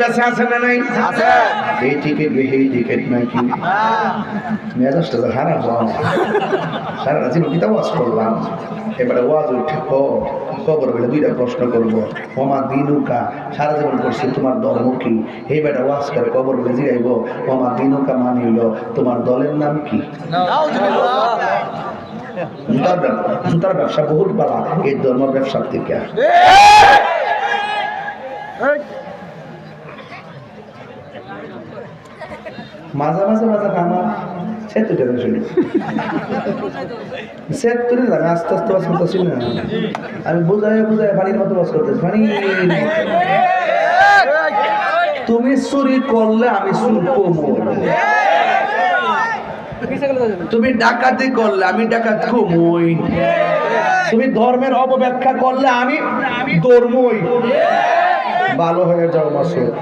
আছে না নাই? আছে। এই টিকেট নাকি মেজাজটা তো খারাপ হয়। সারা জীবন কিতা ওয়াজ করলাম, এবারে ওয়াজ উঠে খবর বলে দুইটা প্রশ্ন করবো। ওমা দিনুকা, সারা জীবন করছি তোমার ধর্ম কি? এই বেটা ওয়াজ করে খবর বলে জিগাইব ওমা দিনুকা মানে হইলো তোমার দলের নাম কি? জুতার ব্যবসা বহুত বালা এই ধর্ম ব্যবসার থেকে। মাঝে আমার সেতুটা শুনি সেতুরে লাগে আস্তে আস্তে বাস করতেছি না আমি বুঝাই পানির মতো বাস করতেছি পানি। তুমি চুরি করলে আমি চুর কমো, তুমি ডাকাতি করলে আমি ডাকাত কমই, তুমি ধর্মের অপব্যাখ্যা করলে আমি ধর্মই। ভালো হয়ে যাও মাসুদ।